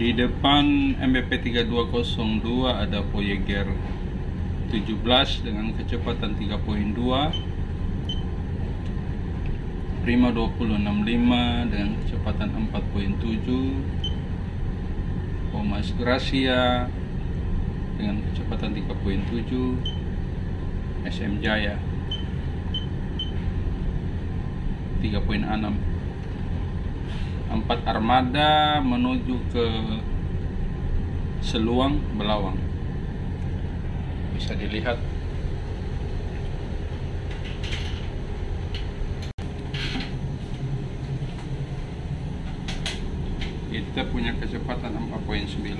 Di depan MBP 3202 ada Voyager 17 dengan kecepatan 3.2, Prima 2065 dengan kecepatan 4.7, Omas Gracia dengan kecepatan 3.7, SM Jaya 3.6. 4 armada menuju ke Seluang Belawang. Bisa dilihat kita punya kecepatan 4.9.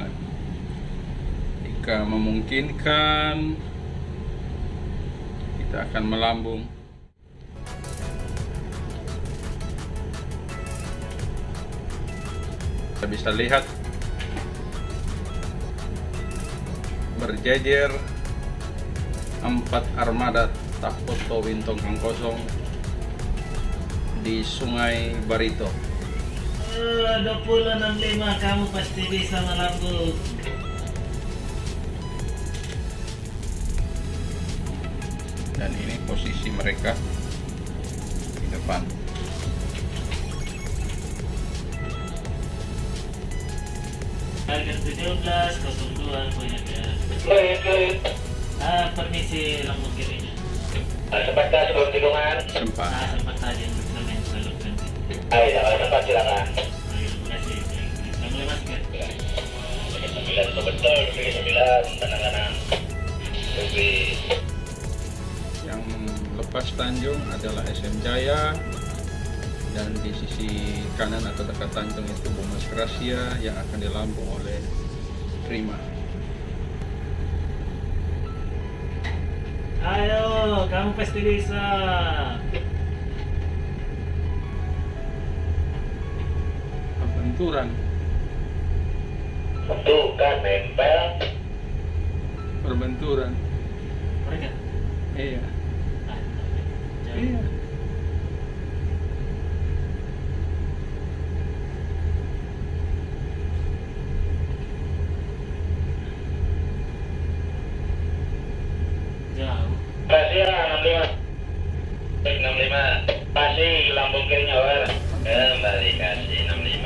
Jika memungkinkan kita akan melambung. Kita bisa lihat berjejer 4 armada Takoto Wintong kosong di Sungai Barito. 2065 kamu pasti bisa melambung. Dan ini posisi mereka di depan. Target 1702 Voyager. Permisi lambung kirinya. Sempat sebelum tikungan? Sempat. Sempat tadi untuk main selalu ganti. Ayo, kalau sempat silakan. Terima kasih. Selamat mas kan? 9 betul, 9 tenang-tenang. Yang lepas Tanjung adalah SM Jaya, dan di sisi kanan atau dekat Tanjung itu Omas Gracia yang akan dilambung oleh Prima. Ayo, kamu pasti bisa. Perbenturan. Tuh kan nempel. Perbenturan. Mereka? Iya. Jauh. Iya. Jauh. Kasih ya 65. Kasih lambung kirinya over. Kembali kasih 65.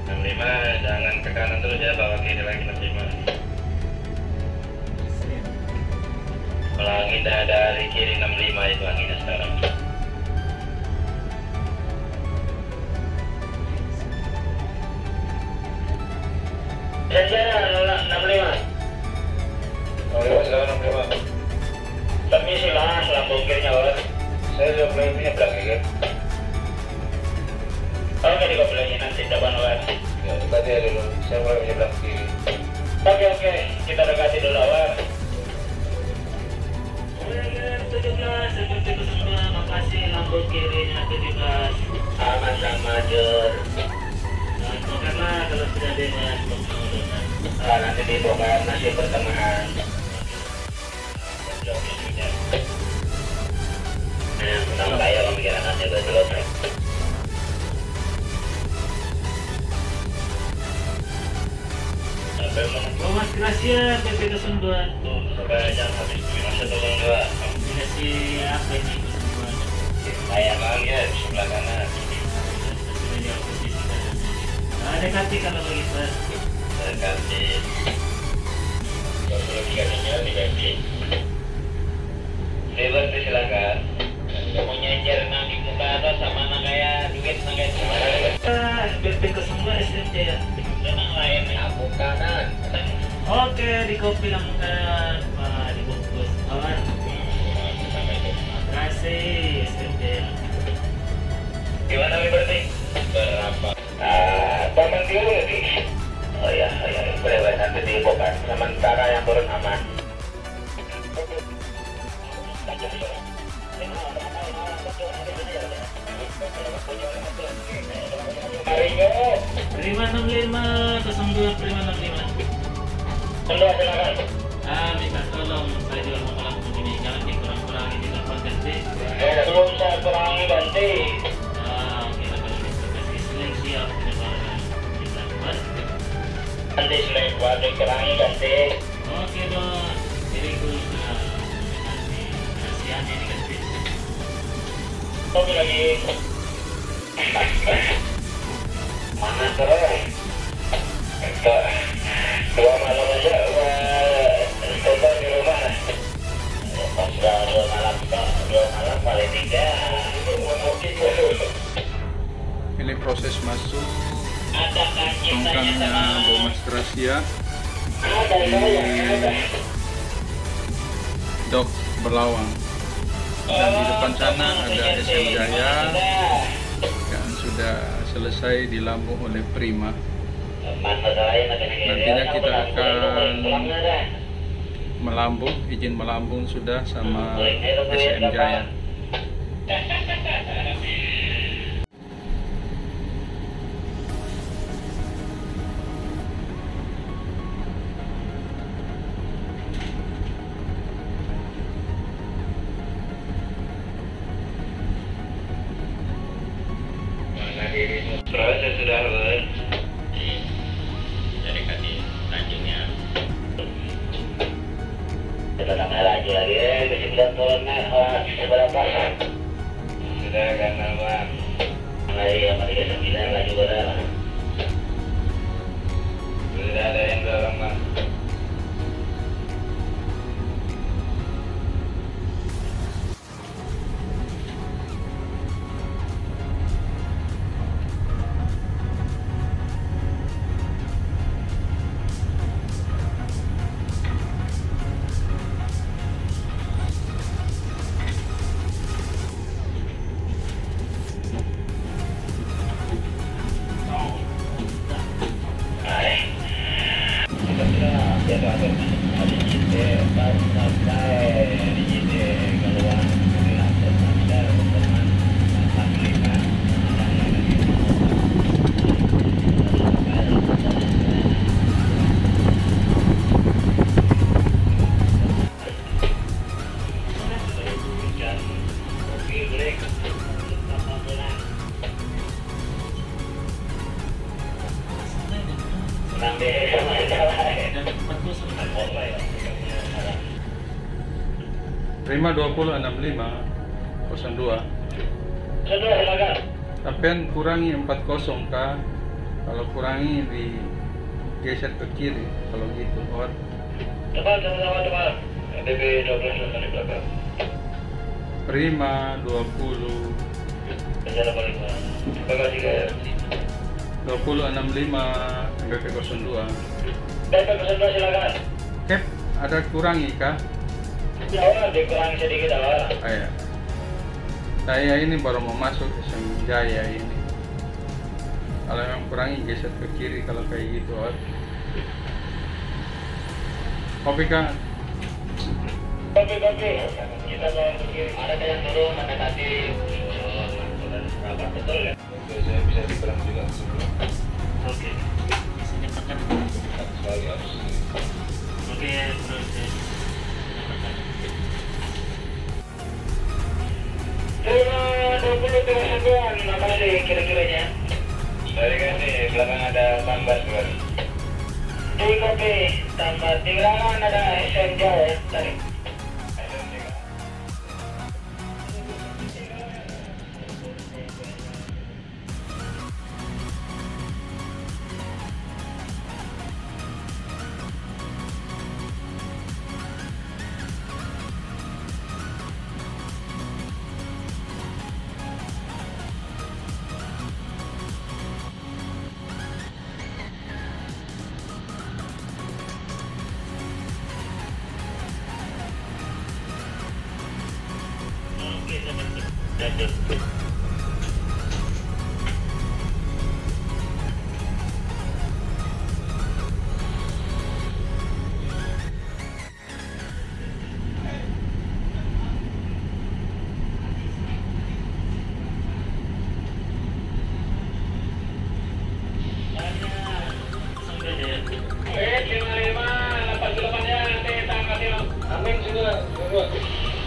65, jangan ke kanan terus ya, bawa kiri lagi 65. Ulangi dari kiri 65 itu anginnya sekarang. Jalan 65. 65 silakan 65. Permisi mas, lambung kirinya over. Saya sudah mulai punya belakang ya. Oke, dikopilannya nanti depan over. Ya, dekati ya dulu. Saya mulai punya belakang kiri. Oke, kita dekati dulu over. Voyager 17 seperti semua, makasih lambung kirinya 17. Aman sama Jur. Karena kalau sudah bebas, Nanti dibongkar nasi pertengahan. Menang saya pemikiran nanti selesai. Omas Gracia PP 02. Supaya jangan habis 512. Dikasih apa ini 02? Saya lagi ya di sebelah kanan. Sudah di posisi kanan. Dekati kalau begitu. Dekati. 23-nya diganti. Bebas silakan. Mau nyecer nanti muka atau sama anak kayak duit kayak gimana? PP 02 SMT ya. Memang lain aku kanan. Oke, di kopi lambung kanan. Dibungkus. Awan. Kasih SMT ya. Gimana Liberty? Berapa? Paman dulu nih. Oh ya, boleh nanti dibongkar. Sementara yang turun aman. Mario. Prima 65 02 Prima 65. Kedua silakan. Minta tolong saya juga mau melakukan ini, jangan dikurang-kurangi di 8 ganti. Oke lagi. Mana terus? Dua malam aja total di rumah. Pas dua malam paling tiga. Ini proses masuk Ada tongkangnya Bomas Gracia Ada. di Dok Berlawang. Dan di depan sana ada SM Jaya yang sudah selesai dilambung oleh Prima. Nantinya kita akan melambung, izin melambung sudah sama SM Jaya. Proses sudah Bun. Jadi kasih tanjungnya. Kita tambah laju lagi ke 9 turun seberapa? Sudah kan Bang. Lagi yang 39 laju berapa? Sudah ada yang dorong Bang. Prima 2065 02. Sudah silakan. Tapi kurangi 40 kah? Kalau kurangi di geser ke kiri. Kalau gitu, or Depan sama-sama. DB 12 di belakang. Prima 20 Assalamualaikum. Terima kasih guys. 2065 BP 02. DB 02 silakan. Cap ada kurangi kah? Awal dikurangi sedikit awal. Ayah. Saya ini baru mau masuk SM Jaya ini. Kalau yang kurangi geser ke kiri kalau kayak gitu, or kopi kah? Kopi. Kita mau ke kiri. Ada yang turun, ada tadi. Betul ya? Saya bisa diperang juga sebelum. Oke. Sekali harus. Oke, proses. Terima 20 terima kasih kira-kiranya. Dari kasih, belakang ada tambah baru. Di kopi, tambah di belakang ada SM Jaya tadi.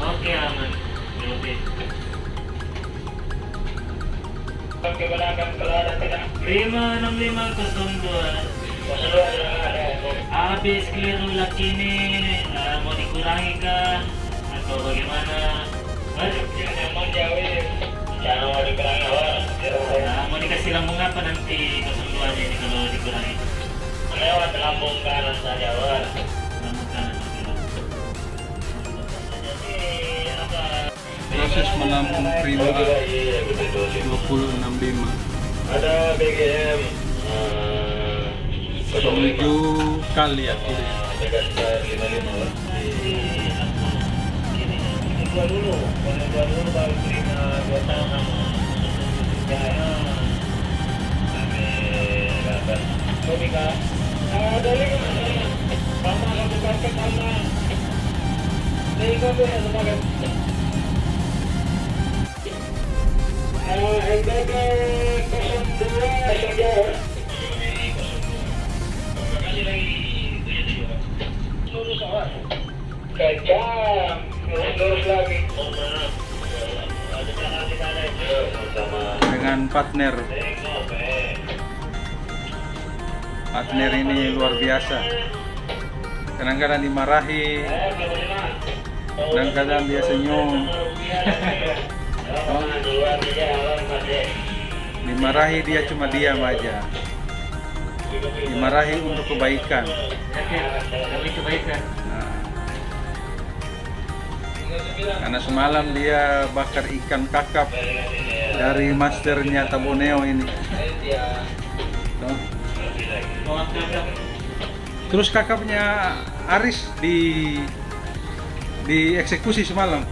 Oke, aman. Prima 6502. Habis keliru laki ini mau dikurangi kah atau bagaimana? Mas, jangan jauh. berarti 02 ini kalau dikurangi. Lewat lambung kanan saja, Bang. Lambung kanan. Jadi apa? Proses menampung prima Iya, betul. 265 Ada BGM 7 kali ya kiri. Megastar 55, Bang. Ini gua dulu baru terima 2 tahun sama Jaya. Komika. Dari mana? Sama satu paket sama. Dari kopi satu paket. MBK 02 saja. Kali lagi 77. Lurus awas. Kejam. Lurus lagi. Oh, maaf. Ada jalan di sana itu sama Dengan partner. Partner ini luar biasa. Kadang-kadang dimarahi, kadang-kadang dia senyum. Dimarahi dia cuma diam aja. Dimarahi untuk kebaikan. Tapi kebaikan. Nah, karena semalam dia bakar ikan kakap dari masternya Taboneo ini. Tuh. Terus kakapnya Aris dieksekusi semalam.